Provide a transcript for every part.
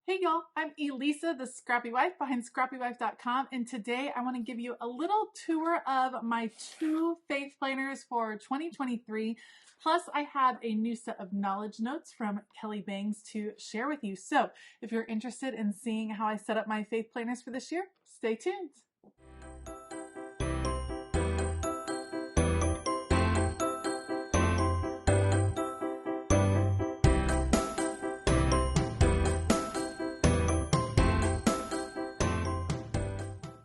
Hey y'all, I'm Elisa, the Scrappy Wife behind ScrappyWife.com, and today I want to give you a little tour of my 2 faith planners for 2023. Plus, I have a new set of knowledge notes from Kelly Bangs to share with you. So, if you're interested in seeing how I set up my faith planners for this year, stay tuned.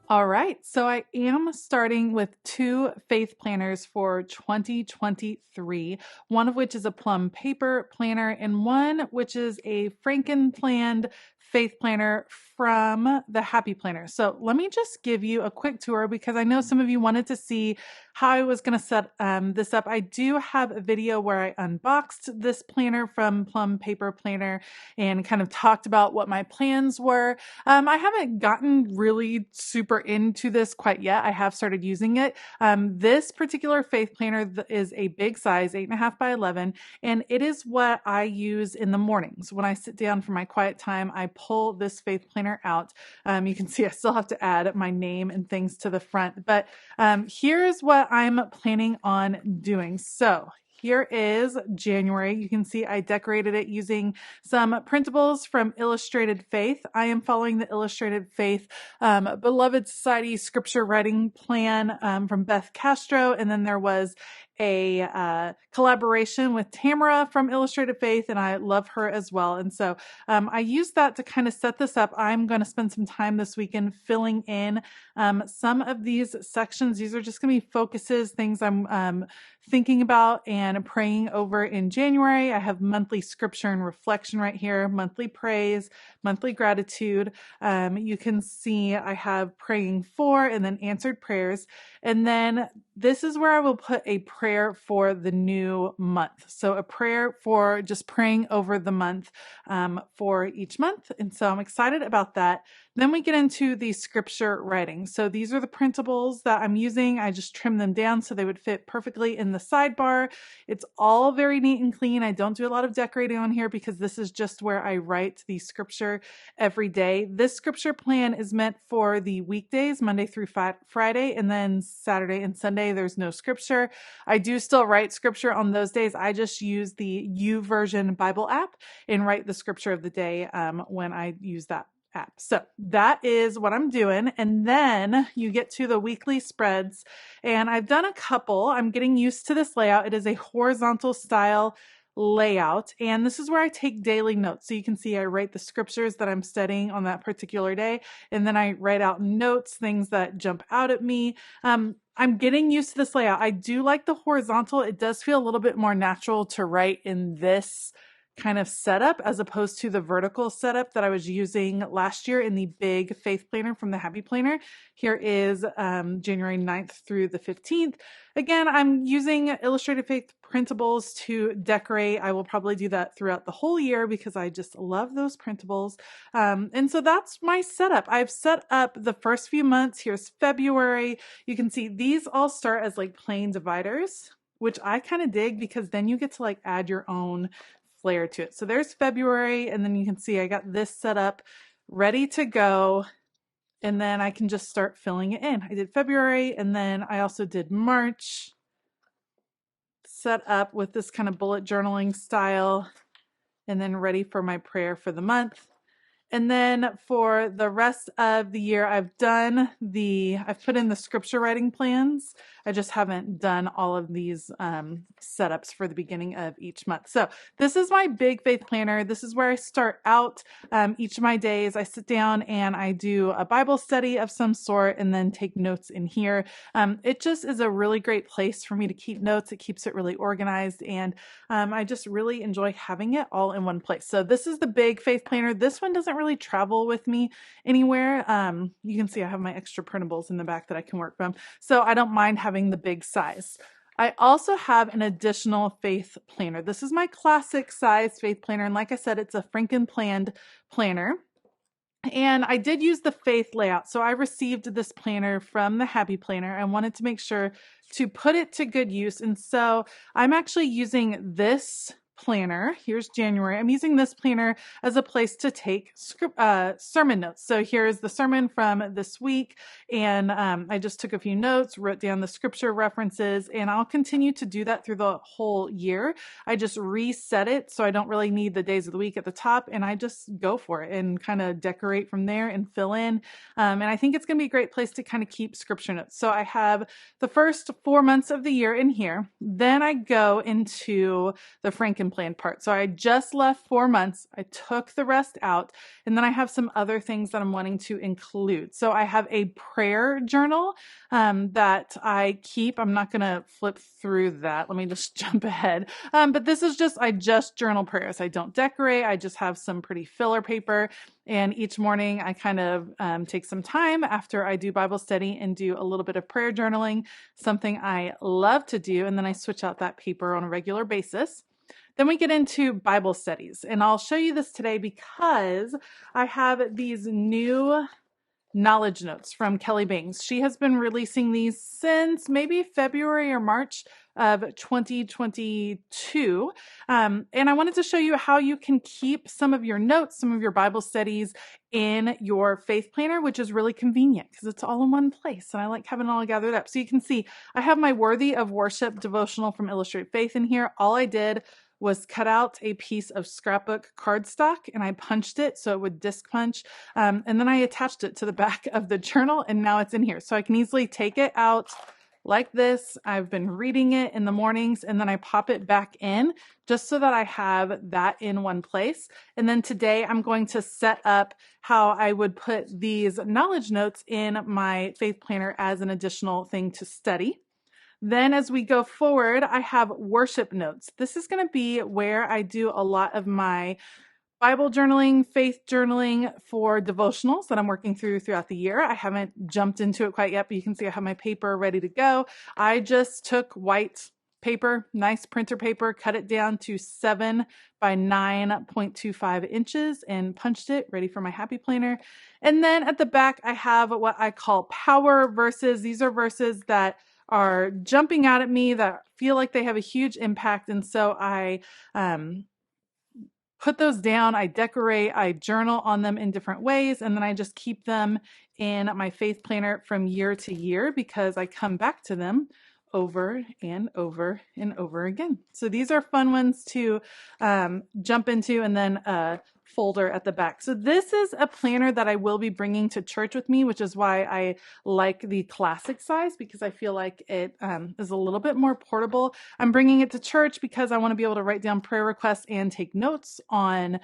All right, so I am starting with 2 faith planners for 2023, one of which is a plum paper planner and one which is a Franken-planned faith planner from the Happy Planner. So let me just give you a quick tour because I know some of you wanted to see how I was going to set this up. I do have a video where I unboxed this planner from Plum Paper Planner and kind of talked about what my plans were. I haven't gotten really super into this quite yet. I have started using it. This particular faith planner is a big size, 8.5 by 11, and it is what I use in the mornings. When I sit down for my quiet time, I pull this faith planner out. You can see I still have to add my name and things to the front, but here's what I'm planning on doing. So here is January. You can see I decorated it using some printables from Illustrated Faith. I am following the Illustrated Faith Beloved Society scripture writing plan from Beth Castro. And then there was a collaboration with Tamara from Illustrated Faith, and I love her as well. And so I used that to kind of set this up. I'm going to spend some time this weekend filling in some of these sections. These are just going to be focuses, things I'm thinking about and praying over in January. I have monthly scripture and reflection right here, monthly praise, monthly gratitude. You can see I have praying for and then answered prayers. And then this is where I will put a prayer for the new month. So a prayer for just praying over the month for each month. And so I'm excited about that. Then we get into the scripture writing. So these are the printables that I'm using. I just trimmed them down so they would fit perfectly in the sidebar. It's all very neat and clean. I don't do a lot of decorating on here because this is just where I write the scripture every day. This scripture plan is meant for the weekdays, Monday through Friday, and then Saturday and Sunday, there's no scripture. I do still write scripture on those days. I just use the YouVersion Bible app and write the scripture of the day when I use that app. So that is what I'm doing. And then you get to the weekly spreads, and I've done a couple. I'm getting used to this layout. It is a horizontal style layout, and this is where I take daily notes. So you can see I write the scriptures that I'm studying on that particular day, and then I write out notes, things that jump out at me. I'm getting used to this layout. I do like the horizontal. It does feel a little bit more natural to write in this kind of setup as opposed to the vertical setup that I was using last year in the big faith planner from the Happy Planner. Here is January 9th through the 15th. Again, I'm using Illustrated Faith printables to decorate. I will probably do that throughout the whole year because I just love those printables. And so that's my setup. I've set up the first few months. Here's February. You can see these all start as like plain dividers, which I kind of dig because then you get to like add your own flair to it. So there's February, and then you can see I got this set up ready to go, and then I can just start filling it in. I did February, and then I also did March, set up with this kind of bullet journaling style, and then ready for my prayer for the month. And then for the rest of the year, I've put in the scripture writing plans. I just haven't done all of these setups for the beginning of each month. So this is my big faith planner. This is where I start out each of my days. I sit down and I do a Bible study of some sort and then take notes in here. It just is a really great place for me to keep notes. It keeps it really organized, and I just really enjoy having it all in one place. So this is the big faith planner. This one doesn't really travel with me anywhere. You can see I have my extra printables in the back that I can work from, so I don't mind having the big size. I also have an additional faith planner. This is my classic size faith planner, and like I said, it's a Franken-planned planner. And I did use the faith layout. So I received this planner from the Happy Planner and wanted to make sure to put it to good use. And so I'm actually using this planner. Here's January. I'm using this planner as a place to take sermon notes. So here's the sermon from this week, and I just took a few notes, wrote down the scripture references, and I'll continue to do that through the whole year. I just reset it so I don't really need the days of the week at the top, and I just go for it and kind of decorate from there and fill in. And I think it's going to be a great place to kind of keep scripture notes. So I have the first 4 months of the year in here. Then I go into the Frankenplan part. So I just left 4 months. I took the rest out, and then I have some other things that I'm wanting to include. So I have a prayer journal that I keep. I'm not going to flip through that. Let me just jump ahead. But this is I just journal prayers. I don't decorate. I just have some pretty filler paper. And each morning I kind of take some time after I do Bible study and do a little bit of prayer journaling, something I love to do. And then I switch out that paper on a regular basis. Then we get into Bible studies. And I'll show you this today because I have these new knowledge notes from Kelly Bangs. She has been releasing these since maybe February or March of 2022. And I wanted to show you how you can keep some of your notes, some of your Bible studies in your faith planner, which is really convenient because it's all in one place. And I like having it all gathered up. So you can see I have my Worthy of Worship devotional from Illustrated Faith in here. All I did was cut out a piece of scrapbook cardstock and I punched it so it would disc punch. And then I attached it to the back of the journal and now it's in here. So I can easily take it out like this. I've been reading it in the mornings and then I pop it back in just so that I have that in one place. And then today I'm going to set up how I would put these knowledge notes in my faith planner as an additional thing to study. Then as we go forward, I have worship notes. This is going to be where I do a lot of my Bible journaling, faith journaling for devotionals that I'm working throughout the year. I haven't jumped into it quite yet, but you can see I have my paper ready to go. I just took white paper, nice printer paper, cut it down to 7 by 9.25 inches and punched it, ready for my happy planner. And then at the back, I have what I call power verses. These are verses that are jumping out at me that feel like they have a huge impact. And so I put those down, I decorate, I journal on them in different ways, and then I just keep them in my faith planner from year to year because I come back to them over and over and over again. So these are fun ones to jump into, and then a folder at the back. So this is a planner that I will be bringing to church with me, which is why I like the classic size because I feel like it is a little bit more portable. I'm bringing it to church because I want to be able to write down prayer requests and take notes on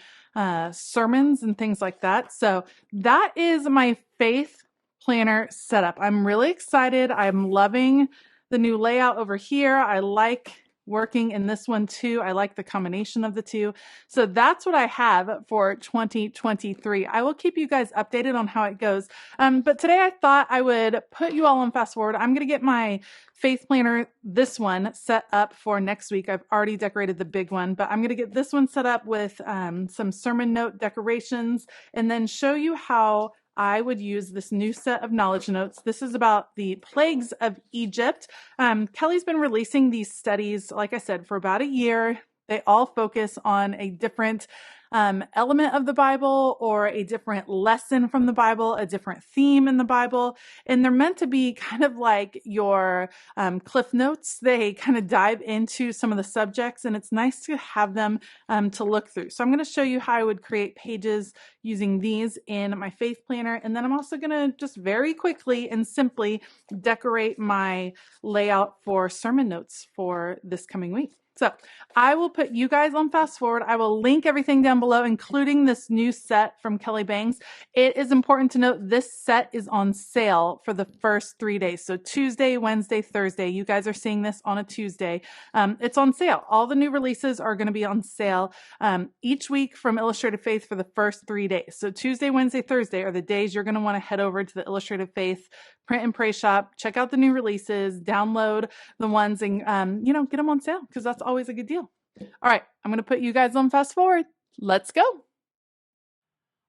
sermons and things like that. So that is my faith planner setup. I'm really excited. I'm loving the new layout over here. I like working in this one too. I like the combination of the two. So that's what I have for 2023. I will keep you guys updated on how it goes. But today I thought I would put you all on fast forward. I'm going to get my faith planner, this one, set up for next week. I've already decorated the big one, but I'm going to get this one set up with some sermon note decorations and then show you how I would use this new set of knowledge notes. This is about the plagues of Egypt. Kelly's been releasing these studies, like I said, for about a year. They all focus on a different element of the Bible or a different lesson from the Bible, a different theme in the Bible. And they're meant to be kind of like your Cliff Notes. They kind of dive into some of the subjects and it's nice to have them to look through. So I'm going to show you how I would create pages using these in my faith planner. And then I'm also going to just very quickly and simply decorate my layout for sermon notes for this coming week. So I will put you guys on fast forward. I will link everything down below, including this new set from Kelly Bangs. It is important to note this set is on sale for the first 3 days. So Tuesday, Wednesday, Thursday. You guys are seeing this on a Tuesday. It's on sale. All the new releases are going to be on sale each week from Illustrated Faith for the first 3 days. So Tuesday, Wednesday, Thursday are the days you're going to want to head over to the Illustrated Faith print and pray shop, check out the new releases, download the ones and, get them on sale because that's always a good deal. All right, I'm going to put you guys on fast forward. Let's go.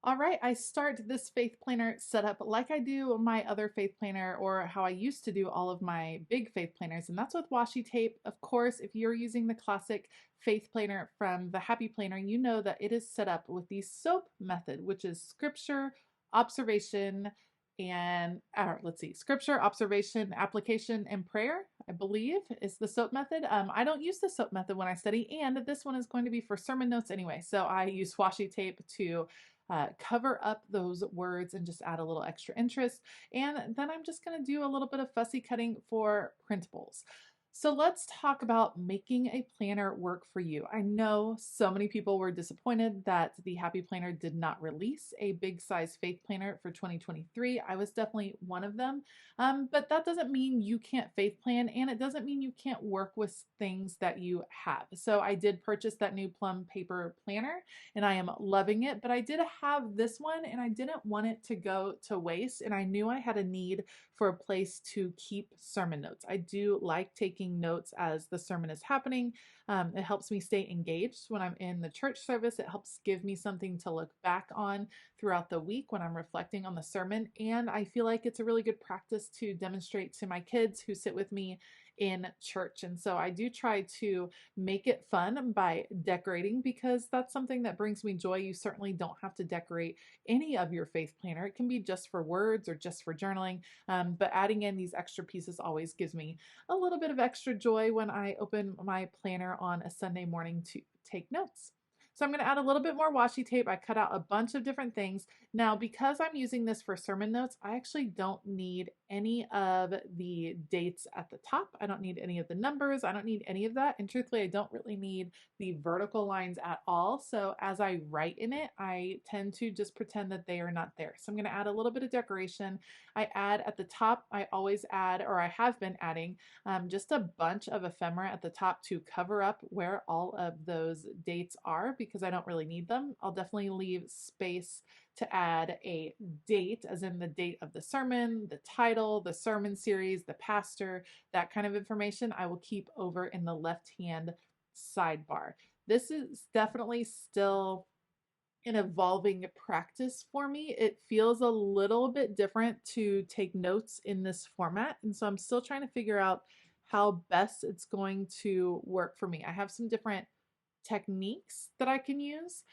All right, I start this faith planner setup like I do my other faith planner or how I used to do all of my big faith planners, and that's with washi tape. Of course, if you're using the classic faith planner from the Happy Planner, you know that it is set up with the SOAP method, which is scripture, observation, and let's see, scripture, observation, application, and prayer, I believe is the SOAP method. I don't use the SOAP method when I study, and this one is going to be for sermon notes anyway, so I use washi tape to cover up those words and just add a little extra interest. And then I'm just going to do a little bit of fussy cutting for printables. So let's talk about making a planner work for you. I know so many people were disappointed that the Happy Planner did not release a big size faith planner for 2023. I was definitely one of them. But that doesn't mean you can't faith plan, and it doesn't mean you can't work with things that you have. So I did purchase that new plum paper planner and I am loving it, but I did have this one and I didn't want it to go to waste, and I knew I had a need for a place to keep sermon notes. I do like taking notes as the sermon is happening. It helps me stay engaged when I'm in the church service. It helps give me something to look back on throughout the week when I'm reflecting on the sermon, and I feel like it's a really good practice to demonstrate to my kids who sit with me in church. And so I do try to make it fun by decorating, because that's something that brings me joy. You certainly don't have to decorate any of your faith planner. It can be just for words or just for journaling, but adding in these extra pieces always gives me a little bit of extra joy when I open my planner on a Sunday morning to take notes. So I'm going to add a little bit more washi tape. I cut out a bunch of different things. Now, because I'm using this for sermon notes, I actually don't need any of the dates at the top. I don't need any of the numbers. I don't need any of that. And truthfully, I don't really need the vertical lines at all. So as I write in it, I tend to just pretend that they are not there. So I'm going to add a little bit of decoration. I add at the top, I always add, or I have been adding, just a bunch of ephemera at the top to cover up where all of those dates are, because I don't really need them. I'll definitely leave space to add a date, as in the date of the sermon, the title, the sermon series, the pastor, that kind of information I will keep over in the left-hand sidebar. This is definitely still an evolving practice for me. It feels a little bit different to take notes in this format, and so I'm still trying to figure out how best it's going to work for me. I have some different techniques that I can use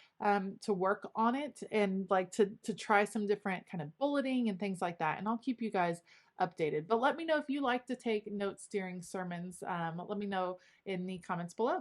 to work on it, and like to try some different kind of bulleting and things like that. And I'll keep you guys updated. But let me know if you like to take notes during sermons. Let me know in the comments below.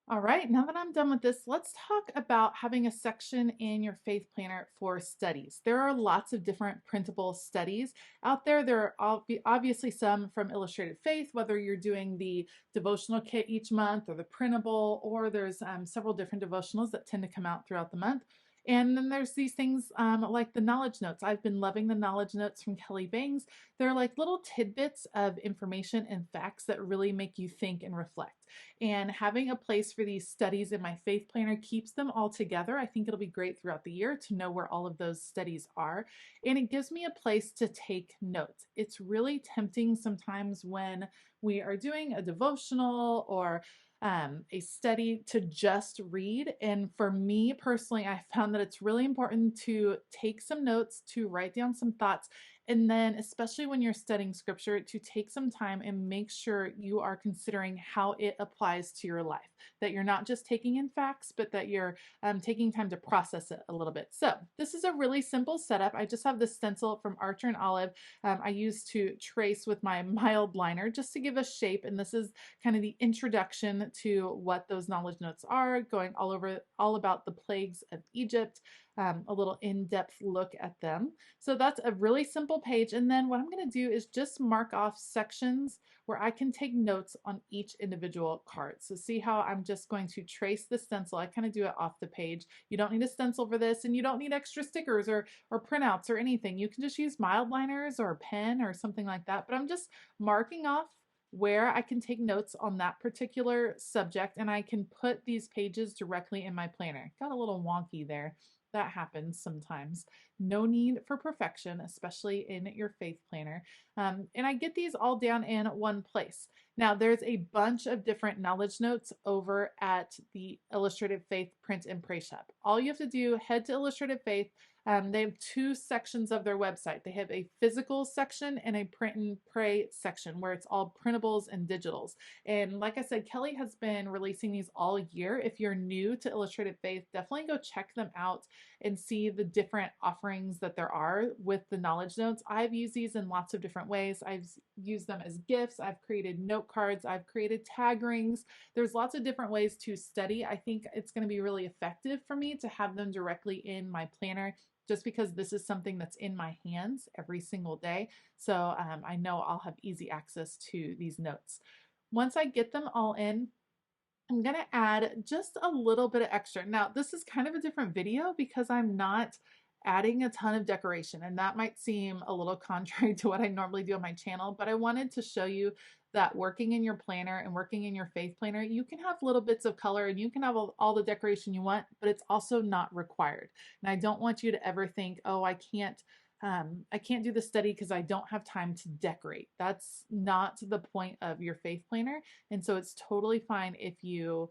All right, now that I'm done with this, let's talk about having a section in your faith planner for studies. There are lots of different printable studies out there. There are obviously some from Illustrated Faith, whether you're doing the devotional kit each month or the printable, or there's several different devotionals that tend to come out throughout the month. And then there's these things like the knowledge notes. I've been loving the knowledge notes from Kelly Bangs. They're like little tidbits of information and facts that really make you think and reflect. And having a place for these studies in my faith planner keeps them all together. I think it'll be great throughout the year to know where all of those studies are. And it gives me a place to take notes. It's really tempting sometimes when we are doing a devotional or a study to just read. And for me personally, I found that it's really important to take some notes, to write down some thoughts, and then, especially when you're studying scripture, to take some time and make sure you are considering how it applies to your life. That you're not just taking in facts, but that you're taking time to process it a little bit. So this is a really simple setup. I just have this stencil from Archer and Olive I use to trace with my mild liner just to give a shape. And this is kind of the introduction to what those knowledge notes are, going all about the plagues of Egypt, a little in-depth look at them. So that's a really simple page. And then what I'm going to do is just mark off sections where I can take notes on each individual card. So see how I'm just going to trace the stencil. I kind of do it off the page. You don't need a stencil for this, and you don't need extra stickers or printouts or anything. You can just use mild liners or a pen or something like that. But I'm just marking off where I can take notes on that particular subject, and I can put these pages directly in my planner. Got a little wonky there. That happens sometimes. No need for perfection, especially in your faith planner. And I get these all down in one place. Now, there's a bunch of different knowledge notes over at the Illustrative Faith Print and Pray Shop. All you have to do, head to Illustrative Faith. They have two sections of their website. They have a physical section and a print and pray section where it's all printables and digitals. And like I said, Kelly has been releasing these all year. If you're new to Illustrated Faith, definitely go check them out and see the different offerings that there are with the knowledge notes. I've used these in lots of different ways. I've used them as gifts. I've created note cards. I've created tag rings. There's lots of different ways to study. I think it's going to be really effective for me to have them directly in my planner, just because this is something that's in my hands every single day. So I know I'll have easy access to these notes. Once I get them all in, I'm gonna add just a little bit of extra. Now, this is kind of a different video because I'm not adding a ton of decoration, and that might seem a little contrary to what I normally do on my channel, but I wanted to show you that working in your planner and working in your faith planner, you can have little bits of color and you can have all the decoration you want, but it's also not required. And I don't want you to ever think, oh, I can't do the study because I don't have time to decorate. That's not the point of your faith planner. And so it's totally fine if you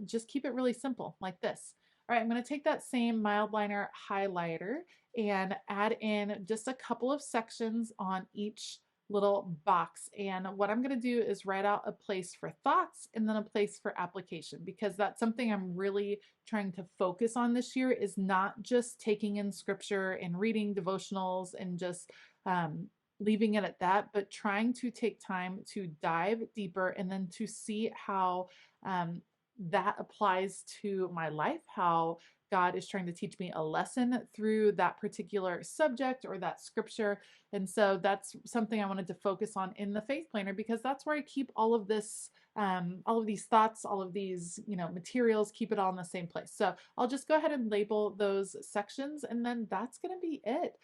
just keep it really simple like this. All right, I'm going to take that same mild liner highlighter and add in just a couple of sections on each little box. And what I'm going to do is write out a place for thoughts and then a place for application, because that's something I'm really trying to focus on this year, is not just taking in scripture and reading devotionals and just leaving it at that, but trying to take time to dive deeper and then to see how that applies to my life, how God is trying to teach me a lesson through that particular subject or that scripture. And so that's something I wanted to focus on in the faith planner, because that's where I keep all of this, all of these thoughts, all of these, materials, keep it all in the same place. So I'll just go ahead and label those sections, and then that's going to be it.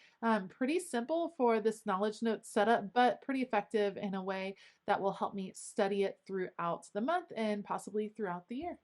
Pretty simple for this knowledge note setup, but pretty effective in a way that will help me study it throughout the month and possibly throughout the year.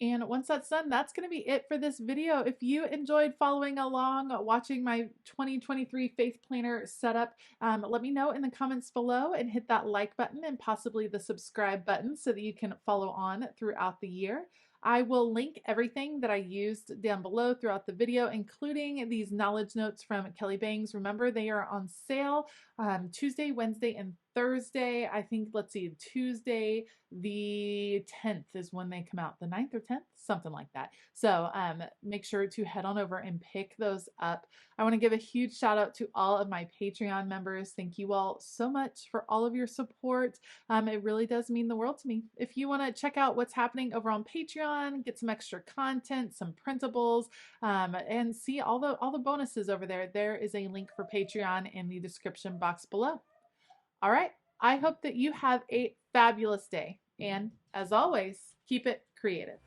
And once that's done, that's going to be it for this video. If you enjoyed following along, watching my 2023 Faith Planner setup, let me know in the comments below and hit that like button and possibly the subscribe button so that you can follow on throughout the year. I will link everything that I used down below throughout the video, including these knowledge notes from Kelly Bangs. Remember, they are on sale Tuesday, Wednesday, and Thursday. I think, let's see, Tuesday the 10th is when they come out, the 9th or 10th, something like that. So make sure to head on over and pick those up. I want to give a huge shout out to all of my Patreon members. Thank you all so much for all of your support. It really does mean the world to me. If you want to check out what's happening over on Patreon, get some extra content, some printables, and see all the bonuses over there, there is a link for Patreon in the description box below. All right, I hope that you have a fabulous day, and as always, keep it creative.